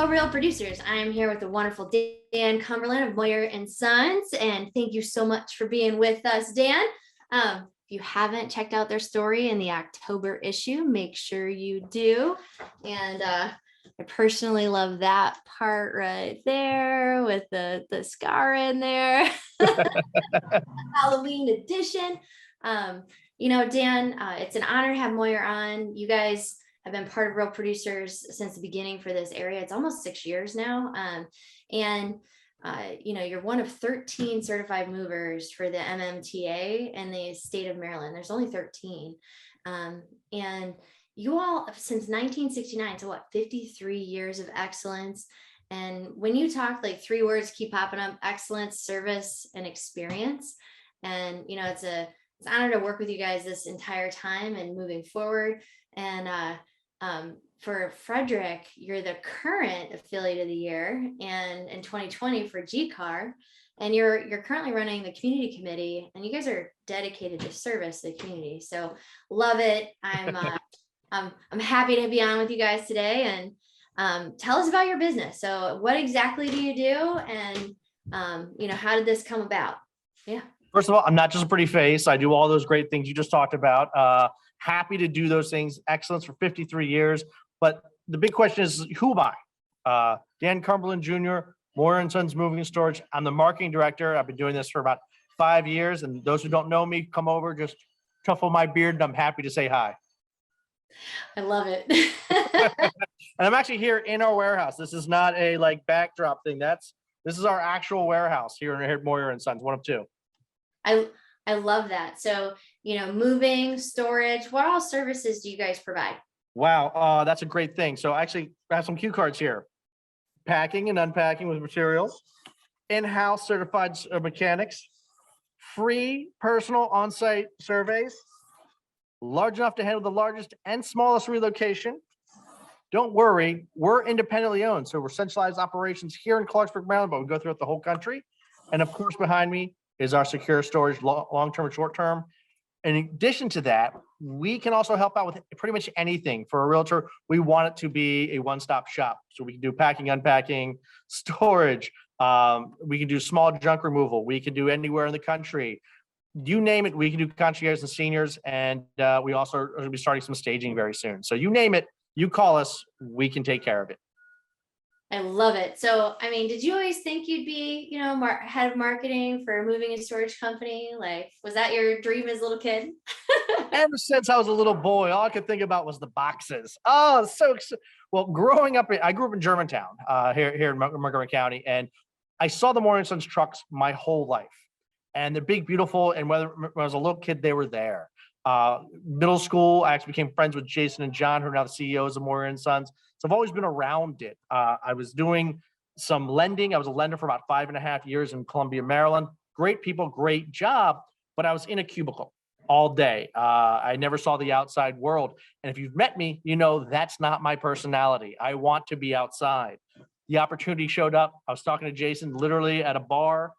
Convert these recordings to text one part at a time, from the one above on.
Hello, real producers. I am here with the wonderful Dan Cumberland of Moyer Sons, and thank you so much for being with us, Dan. If you haven't checked out their story in the October issue, make sure you do. And I personally love that part right there with the scar in there. Halloween edition. Dan, it's an honor to have Moyer on. You guys have been part of Real Producers since the beginning for this area. It's almost 6 years now. You're one of 13 certified movers for the MMTA in the state of Maryland. There's only 13. And you all, since 1969, so 53 years of excellence. And when you talk, like, three words keep popping up: excellence, service, and experience. And, it's an honor to work with you guys this entire time and moving forward. And for Frederick, you're the current affiliate of the year, and in 2020 for GCAR, and you're currently running the community committee, and you guys are dedicated to service the community. So love it. I'm happy to be on with you guys today, and tell us about your business. So what exactly do you do, and how did this come about? Yeah. First of all, I'm not just a pretty face. I do all those great things you just talked about. Happy to do those things. Excellence for 53 years. But the big question is, who am I? Dan Cumberland Jr., Moyer Sons Moving Storage. I'm the marketing director. I've been doing this for about 5 years. And those who don't know me, come over, just tuffle my beard, and I'm happy to say hi. I love it. And I'm actually here in our warehouse. This is not a backdrop thing. This is our actual warehouse here at Moyer Sons, one of two. I love that. So, moving, storage, what all services do you guys provide? Wow, that's a great thing. So actually, I have some cue cards here. Packing and unpacking with materials, in-house certified mechanics, free personal on-site surveys, large enough to handle the largest and smallest relocation. Don't worry, we're independently owned. So we're centralized operations here in Clarksburg, Maryland, but we go throughout the whole country. And of course, behind me is our secure storage, long-term and short-term. In addition to that, we can also help out with pretty much anything. For a realtor, we want it to be a one-stop shop. So we can do packing, unpacking, storage. We can do small junk removal. We can do anywhere in the country. You name it, we can do concierge and seniors. And we also are going to be starting some staging very soon. So you name it, you call us, we can take care of it. I love it. So, did you always think you'd be, head of marketing for a moving and storage company? Was that your dream as a little kid? Ever since I was a little boy, all I could think about was the boxes. Oh, well, growing up, I grew up in Germantown, here in Montgomery County, and I saw the Moyer Sons trucks my whole life. And they're big, beautiful, and when I was a little kid, they were there. Middle school, I actually became friends with Jason and John, who are now the CEOs of Moyer Sons. So I've always been around it. I was doing some lending. I was a lender for about 5.5 years in Columbia, Maryland. Great people, great job, but I was in a cubicle all day. I never saw the outside world. And if you've met me, that's not my personality. I want to be outside. The opportunity showed up. I was talking to Jason literally at a bar,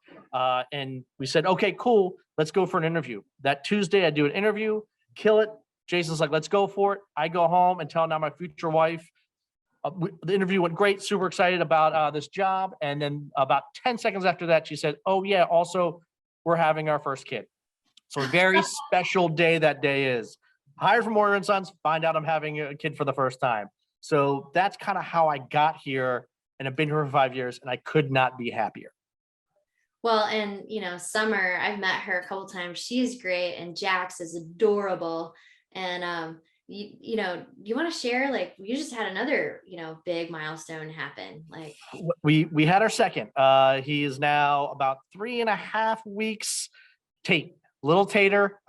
and we said, okay, cool, let's go for an interview. That Tuesday, I do an interview, kill it. Jason's like, let's go for it. I go home and tell now my future wife. The interview went great, super excited about this job. And then about 10 seconds after that, she said, oh yeah, also, we're having our first kid. So a very special day that day is. Hired from Moyer Sons, find out I'm having a kid for the first time. So that's kind of how I got here, and I've been here for 5 years, and I could not be happier. Well, and, Summer, I've met her a couple times. She's great. And Jax is adorable. And, you want to share, you just had another, big milestone happen. We had our second. He is now about 3.5 weeks. Little Tater,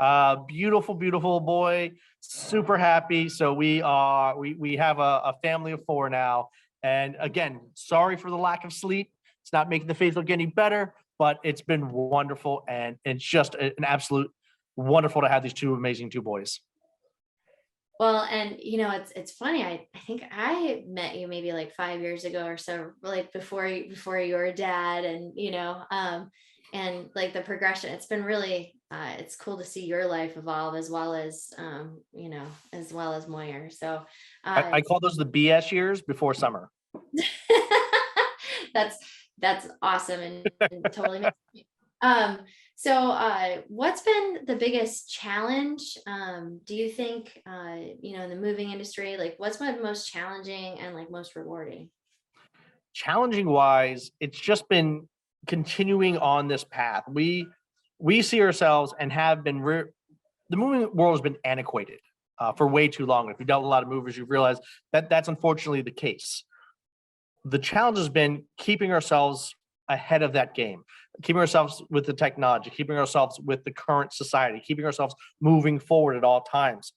beautiful, beautiful boy, super happy. So we have a family of 4 now. And again, sorry for the lack of sleep. It's not making the face look any better, but it's been wonderful. And it's just an absolute wonderful to have these two amazing boys. Well, and it's funny. I think I met you maybe 5 years ago or so, before your dad, and and the progression. It's been really it's cool to see your life evolve as well as as well as Moyer. So I call those the BS years before summer. That's that's awesome and totally makes sense. What's been the biggest challenge? Do you think in the moving industry, like what's been most challenging and like most rewarding? Challenging wise, it's just been continuing on this path. We see ourselves and have been the moving world has been antiquated for way too long. If you've dealt with a lot of movers, you've realized that that's unfortunately the case. The challenge has been keeping ourselves ahead of that game, keeping ourselves with the technology, keeping ourselves with the current society, keeping ourselves moving forward at all times.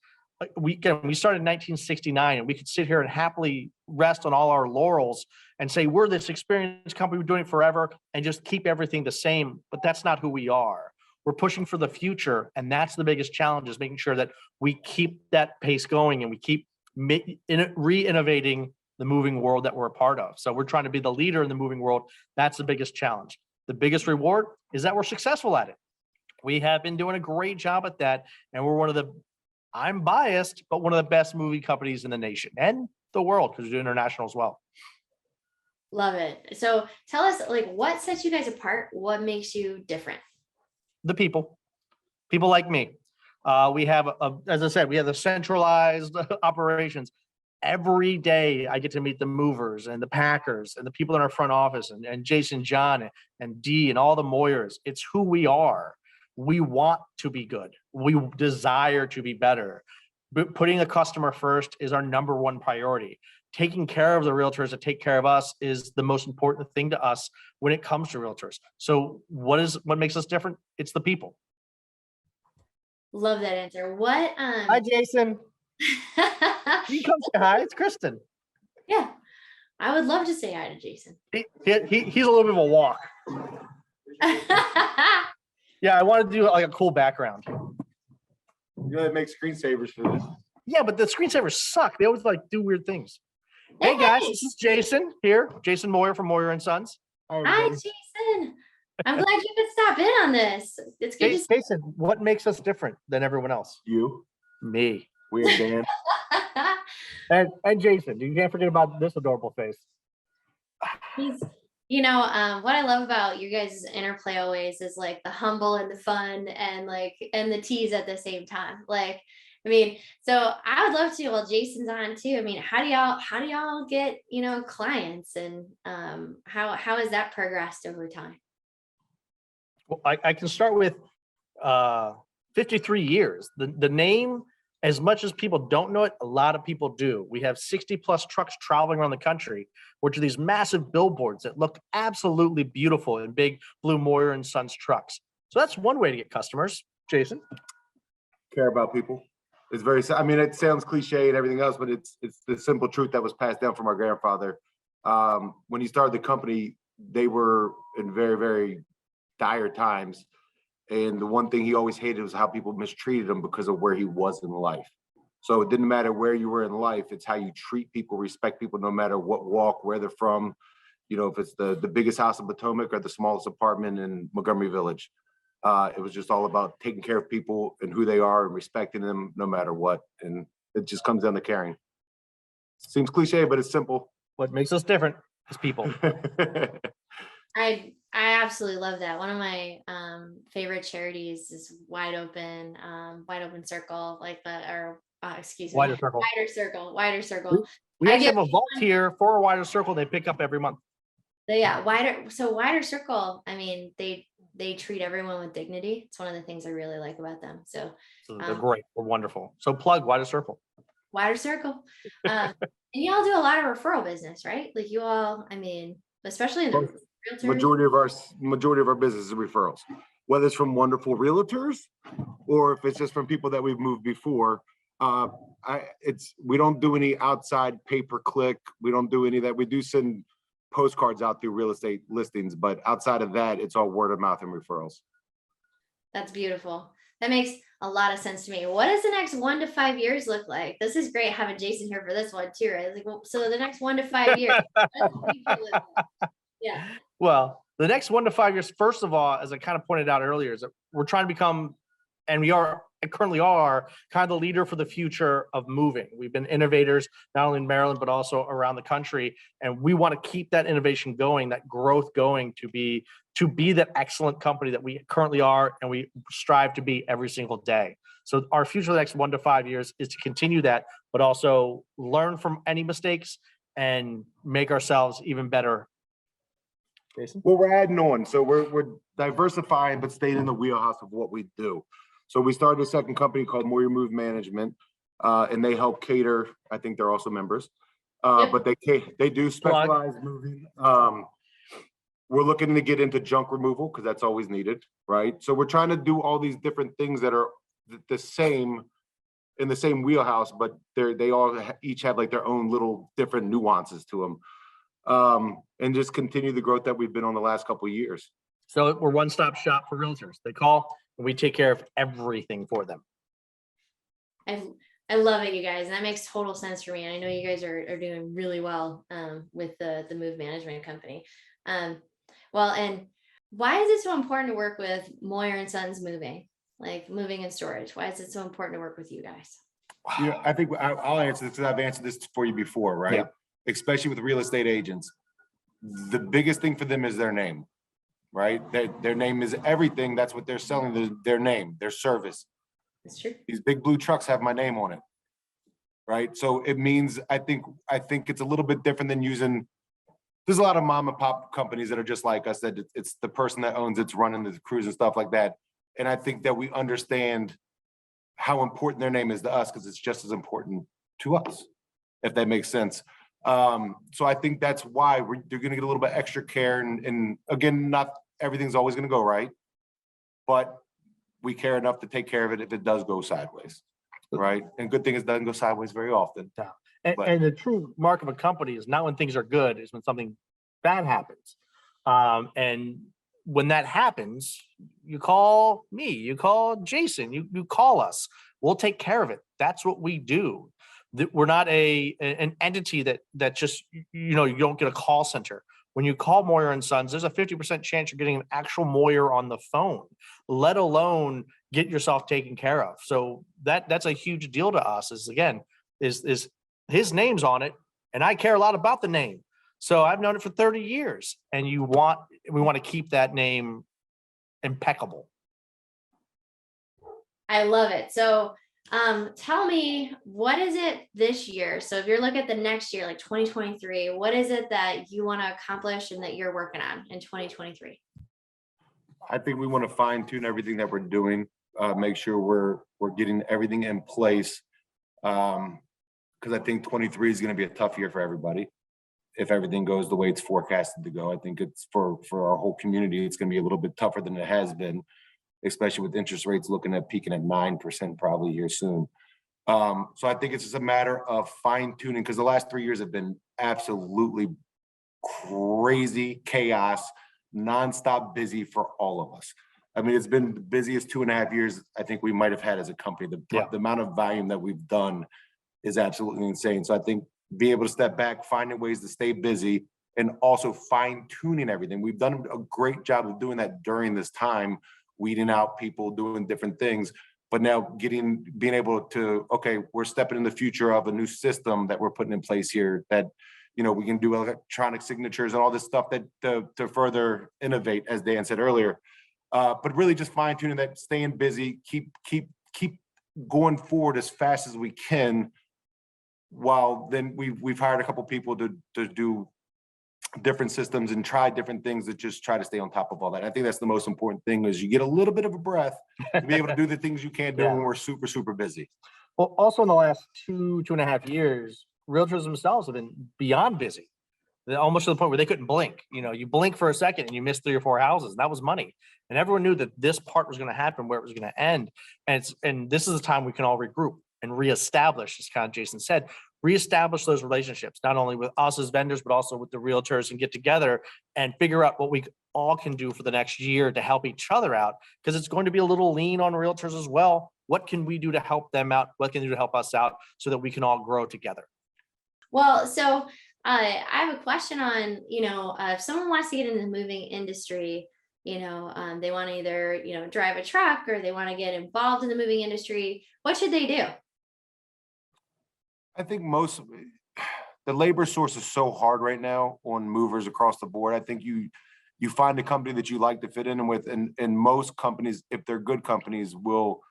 We started in 1969, and we could sit here and happily rest on all our laurels and say we're this experienced company, we're doing it forever, and just keep everything the same. But that's not who we are. We're pushing for the future, and that's the biggest challenge: is making sure that we keep that pace going and we keep re-innovating the moving world that we're a part of. So we're trying to be the leader in the moving world. That's the biggest challenge. The biggest reward is that we're successful at it. We have been doing a great job at that, and we're one of the, I'm biased, but one of the best movie companies in the nation and the world, because we do international as well. Love it. So tell us, like, what sets you guys apart? What makes you different? The people like me. We have, as I said, we have the centralized operations. Every day I get to meet the movers and the packers and the people in our front office, and Jason, John, and Dee, and all the Moyers. It's who we are. We want to be good. We desire to be better. But putting the customer first is our number one priority. Taking care of the realtors that take care of us is the most important thing to us when it comes to realtors. So what makes us different? It's the people. Love that answer. What Hi, Jason. You come say hi. It's Kristen. Yeah, I would love to say hi to Jason. He's a little bit of a walk. Yeah, I want to do like a cool background. You gotta make screensavers for this. Yeah, but the screensavers suck. They always like do weird things. Hey guys, this is Jason here. Jason Moyer from Moyer Sons. Hi, Jason. I'm glad you could stop in on this. It's good to see Jason, what makes us different than everyone else? You, Me. we and Dan. And Jason, you can't forget about this adorable face. He's, what I love about you guys' interplay always is like the humble and the fun and the tease at the same time. Like, I mean, so I would love to, well, Jason's on too. I mean, how do y'all get, clients, and how has that progressed over time? Well, I can start with 53 years. The name, as much as people don't know it, a lot of people do. We have 60 plus trucks traveling around the country, which are these massive billboards that look absolutely beautiful in big blue Moyer and Sons trucks. So that's one way to get customers. Jason? Care about people. It's very, I mean, it sounds cliche and everything else, but it's the simple truth that was passed down from our grandfather. When he started the company, they were in very, very dire times. And the one thing he always hated was how people mistreated him because of where he was in life. So it didn't matter where you were in life, it's how you treat people, respect people, no matter what walk, where they're from. If it's the biggest house in Potomac or the smallest apartment in Montgomery Village. It was just all about taking care of people and who they are and respecting them no matter what. And it just comes down to caring. Seems cliche, but it's simple. What makes us different is people. I absolutely love that. One of my favorite charities is Wide Open Circle, excuse me, Wider Circle. Wider Circle. We actually have a vault here for a Wider Circle they pick up every month. Yeah, Wider Circle, I mean, they treat everyone with dignity. It's one of the things I really like about them. So they're great. We're wonderful. So plug Wider Circle. Wider Circle. And y'all do a lot of referral business, right? Like you all, I mean, especially in the realtors. Majority of our business is referrals, whether it's from wonderful realtors or if it's just from people that we've moved before. We don't do any outside pay-per-click. We don't do any of that. We do send postcards out through real estate listings, but outside of that, it's all word of mouth and referrals. That's beautiful. That makes a lot of sense to me. What does the next 1 to 5 years look like? This is great having Jason here for this one too, right? Like, well, so the next 1 to 5 years. Yeah. Well, the next 1 to 5 years, first of all, as I kind of pointed out earlier, is that we're trying to become, and we are currently are kind of the leader for the future of moving. We've been innovators, not only in Maryland, but also around the country. And we want to keep that innovation going, that growth going to be that excellent company that we currently are and we strive to be every single day. So our future the next 1 to 5 years is to continue that, but also learn from any mistakes and make ourselves even better. Jason? Well, we're adding on. So we're diversifying, but staying in the wheelhouse of what we do. So we started a second company called Moyer Move Management, and they help cater. I think they're also members, but they do specialized moving. We're looking to get into junk removal because that's always needed, right? So we're trying to do all these different things that are the same in the same wheelhouse, but they all each have like their own little different nuances to them, and just continue the growth that we've been on the last couple of years. So we're one-stop shop for realtors. They call and we take care of everything for them. I love it, you guys. And that makes total sense for me. And I know you guys are doing really well with the move management company. Well, and why is it so important to work with Moyer Sons Moving, like moving and storage? Why is it so important to work with you guys? Yeah, I think I'll answer this because I've answered this for you before, right? Yeah. Especially with real estate agents. The biggest thing for them is their name, right? Their name is everything. That's what they're selling, their name, their service. That's true. These big blue trucks have my name on it, right? So it means, I think it's a little bit different than using, there's a lot of mom and pop companies that are just like us, that it's the person that owns it's running the crews and stuff like that. And I think that we understand how important their name is to us because it's just as important to us, if that makes sense. So I think that's why they're going to get a little bit extra care. And again, not everything's always going to go right, but we care enough to take care of it if it does go sideways, right? And good thing is it doesn't go sideways very often. Yeah. And the true mark of a company is not when things are good, is when something bad happens. And when that happens, you call me, you call Jason, you call us. We'll take care of it. That's what we do. We're not an entity that just, you don't get a call center. When you call Moyer and Sons, there's a 50% chance you're getting an actual Moyer on the phone, let alone get yourself taken care of. So that's a huge deal to us. Is his name's on it, and I care a lot about the name. So I've known it for 30 years, and we want to keep that name impeccable. I love it. So tell me, what is it this year? So if you're looking at the next year, like 2023, what is it that you want to accomplish and that you're working on in 2023? I think we want to fine tune everything that we're doing, make sure we're getting everything in place. Because I think 23 is going to be a tough year for everybody. If everything goes the way it's forecasted to go, I think it's for our whole community, it's going to be a little bit tougher than it has been, especially with interest rates looking at peaking at 9% probably here soon. So I think it's just a matter of fine tuning, because the last 3 years have been absolutely crazy chaos, nonstop busy for all of us. I mean, it's been the busiest 2.5 years I think we might have had as a company. The amount of volume that we've done is absolutely insane. So I think being able to step back, finding ways to stay busy, and also fine tuning everything. We've done a great job of doing that during this time, weeding out people, doing different things. But now being able to, okay, we're stepping in the future of a new system that we're putting in place here that, we can do electronic signatures and all this stuff that to further innovate, as Dan said earlier. But really just fine tuning that, staying busy, keep going forward as fast as we can. While then we've hired a couple people to do different systems and try different things to just try to stay on top of all that. I think that's the most important thing, is you get a little bit of a breath to be able to do the things you can't do when we're super, super busy. Well, also in the last 2.5 years, realtors themselves have been beyond busy. They're almost to the point where they couldn't blink. You blink for a second and you miss 3 or 4 houses, and that was money. And everyone knew that this part was going to happen, where it was going to end. And this is the time we can all regroup and reestablish, as kind of Jason said, reestablish those relationships, not only with us as vendors, but also with the realtors, and get together and figure out what we all can do for the next year to help each other out, because it's going to be a little lean on realtors as well. What can we do to help them out? What can they do to help us out so that we can all grow together? Well, so I have a question on, if someone wants to get into the moving industry, they want to either, drive a truck or they want to get involved in the moving industry, what should they do? I think the labor source is so hard right now on movers across the board. I think you find a company that you like to fit in with, and most companies, if they're good companies, will,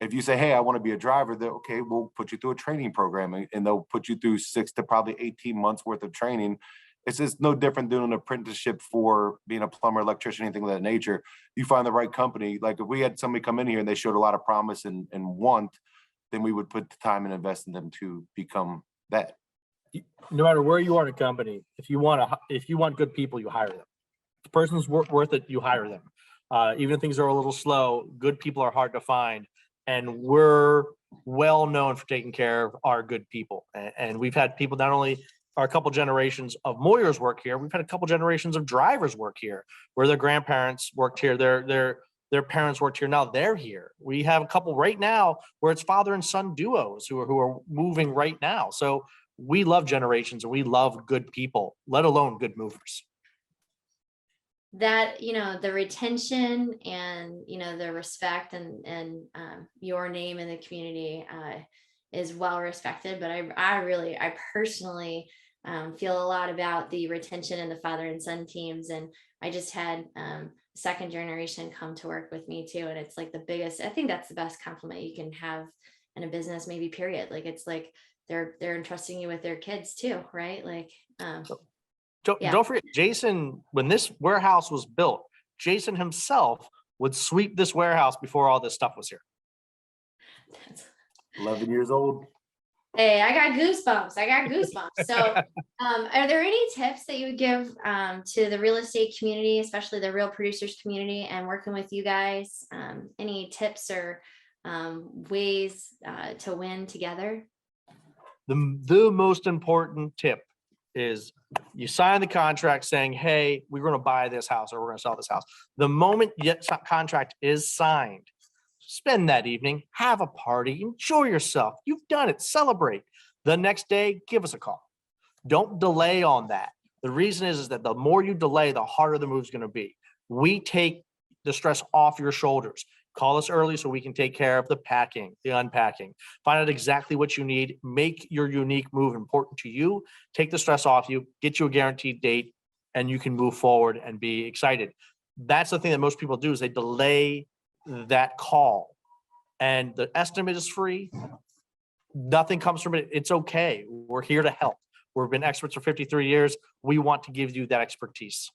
if you say, hey, I want to be a driver, they're okay, we'll put you through a training program, and they'll put you through 6 to probably 18 months worth of training. It's just no different than an apprenticeship for being a plumber, electrician, anything of that nature. You find the right company. Like if we had somebody come in here and they showed a lot of promise and want, then we would put the time and invest in them to become that. No matter where you are in a company, if you want good people, you hire them. If the person's worth it, you hire them. Even if things are a little slow, good people are hard to find. And we're well known for taking care of our good people. And we've had people, not only are a couple generations of Moyers work here, we've had a couple generations of drivers work here, where their grandparents worked here, their parents worked here, now they're here. We have a couple right now where it's father and son duos who are moving right now. So we love generations and we love good people, let alone good movers. That, the retention and, the respect and your name in the community is well respected. But I personally feel a lot about the retention and the father and son teams. And I just had second generation come to work with me too. And it's like I think that's the best compliment you can have in a business, maybe period. Like, it's like they're entrusting you with their kids too, right? Like, don't forget, Jason, when this warehouse was built, Jason himself would sweep this warehouse before all this stuff was here. 11 years old. Hey, I got goosebumps. So are there any tips that you would give to the real estate community, especially the real producers community, and working with you guys? Any tips or ways to win together? The most important tip is you sign the contract saying, hey, we're going to buy this house or we're going to sell this house. The moment that contract is signed, spend that evening, have a party, enjoy yourself. You've done it, celebrate. The next day, give us a call. Don't delay on that. The reason is that the more you delay, the harder the move's going to be. We take the stress off your shoulders. Call us early so we can take care of the packing, the unpacking, find out exactly what you need, make your unique move important to you, take the stress off you, get you a guaranteed date, and you can move forward and be excited. That's the thing that most people do, is they delay that call. And the estimate is free. Nothing comes from it. It's okay. We're here to help. We've been experts for 53 years. We want to give you that expertise.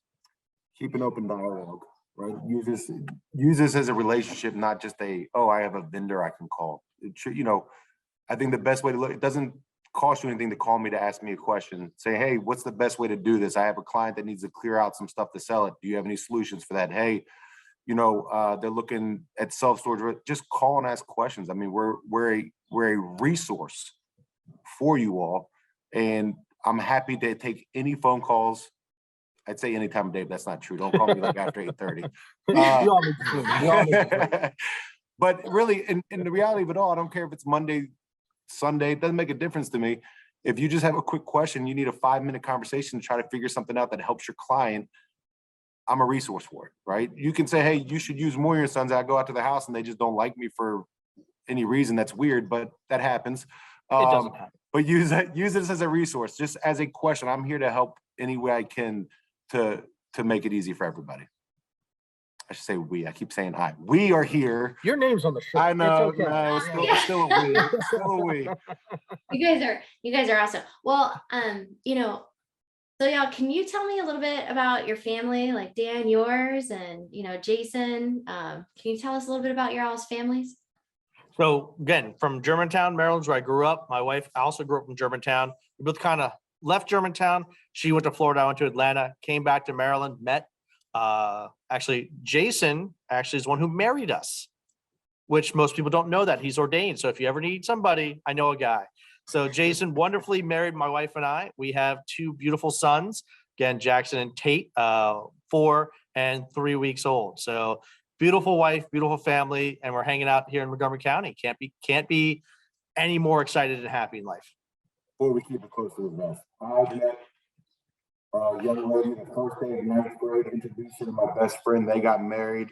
Keep an open dialogue. Right. Use this as a relationship, not just I have a vendor I can call. I think the best way to look, it doesn't cost you anything to call me to ask me a question. Say, hey, what's the best way to do this? I have a client that needs to clear out some stuff to sell it. Do you have any solutions for that? Hey, they're looking at self-storage. Just call and ask questions. I mean, we're a resource for you all. And I'm happy to take any phone calls. I'd say any time of day, but that's not true. Don't call me like after 8:30. But really, in the reality of it all, I don't care if it's Monday, Sunday, it doesn't make a difference to me. If you just have a quick question, you need a 5-minute conversation to try to figure something out that helps your client, I'm a resource for it, right? You can say, hey, you should use Moyer Sons. I go out to the house and they just don't like me for any reason. That's weird, but that happens. It doesn't happen. But use this as a resource, just as a question. I'm here to help any way I can to make it easy for everybody. I should say we. I keep saying I. We are here. Your name's on the shirt. I know. Okay. No, it's still a we. It's still a we. You guys are awesome. Well, so y'all, can you tell me a little bit about your family, like Dan, yours, and Jason? Can you tell us a little bit about your all's families? So again, from Germantown, Maryland, where I grew up. My wife also grew up in Germantown. We both kind of left Germantown. She went to Florida, I went to Atlanta, came back to Maryland, met. Actually, Jason actually is the one who married us, which most people don't know that. He's ordained. So if you ever need somebody, I know a guy. So Jason wonderfully married my wife and I. We have 2 beautiful sons, again, Jackson and Tate, 4 and 3 weeks old. So beautiful wife, beautiful family, and we're hanging out here in Montgomery County. Can't be any more excited and happy in life. Before we keep it close to the vest, young lady the first day of ninth grade, introduced her to my best friend. They got married.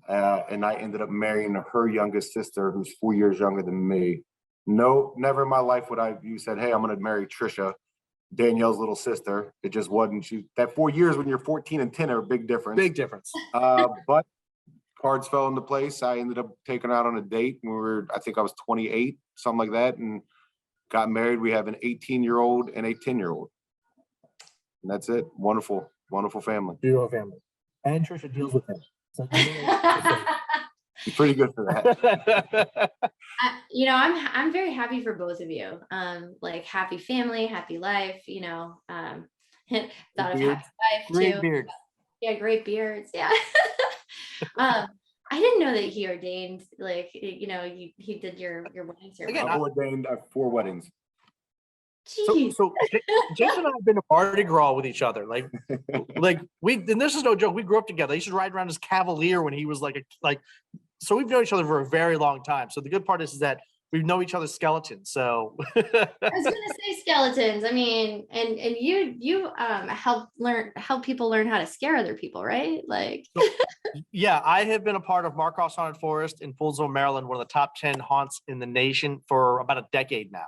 And I ended up marrying her youngest sister, who's 4 years younger than me. No, never in my life would I have you said, hey, I'm going to marry Trisha, Danielle's little sister. It just wasn't. That 4 years when you're 14 and 10 are a big difference. Big difference. But cards fell into place. I ended up taking her out on a date when I think I was 28, something like that, and got married. We have an 18-year-old and a 10-year-old. And that's it. Wonderful, wonderful family. Beautiful family. And Trisha deals with him. So You're pretty good for that. I'm very happy for both of you. Like happy family, happy life, thought of happy life Great too. beard. Yeah, great beards. Yeah. I didn't know that he ordained, like, he did your wedding ceremony. I've ordained 4 weddings. Jeez. So Jason and I have been a party girl with each other. Like and this is no joke. We grew up together. He used to ride around his Cavalier when he was so we've known each other for a very long time. So the good part is that we know each other's skeletons. So I was gonna say skeletons. I mean, and you help people learn how to scare other people, right? Like yeah, I have been a part of Marcos Haunted Forest in Fullsville, Maryland, one of the top 10 haunts in the nation for about a decade now.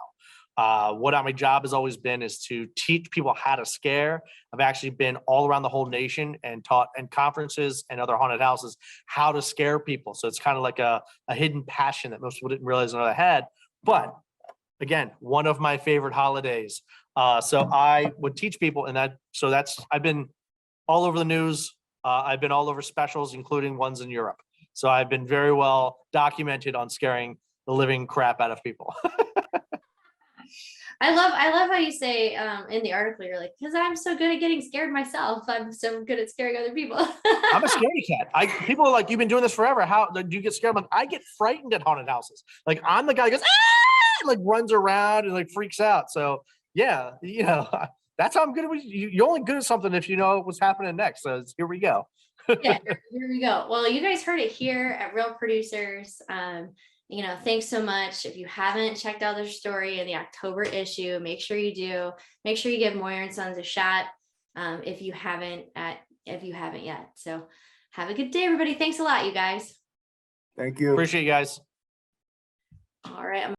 What my job has always been is to teach people how to scare. I've actually been all around the whole nation and taught in conferences and other haunted houses how to scare people. So it's kind of like a hidden passion that most people didn't realize I had. But again, one of my favorite holidays. So I would teach people, and I've been all over the news. I've been all over specials, including ones in Europe. So I've been very well documented on scaring the living crap out of people. I love how you say in the article, you're like, because I'm so good at getting scared myself. I'm so good at scaring other people. I'm a scaredy cat. People are like, you've been doing this forever. How do you get scared? I'm like, I get frightened at haunted houses. Like I'm the guy who goes, ah! Like runs around and like freaks out. So yeah, that's how I'm good at. You're only good at something if you know what's happening next. So here we go. Yeah, here we go. Well, you guys heard it here at Real Producers. Thanks so much. If you haven't checked out their story in the October issue, make sure you do. Make sure you give Moyer Sons a shot if you haven't yet. So have a good day, everybody. Thanks a lot, you guys. Thank you. Appreciate you guys. All right.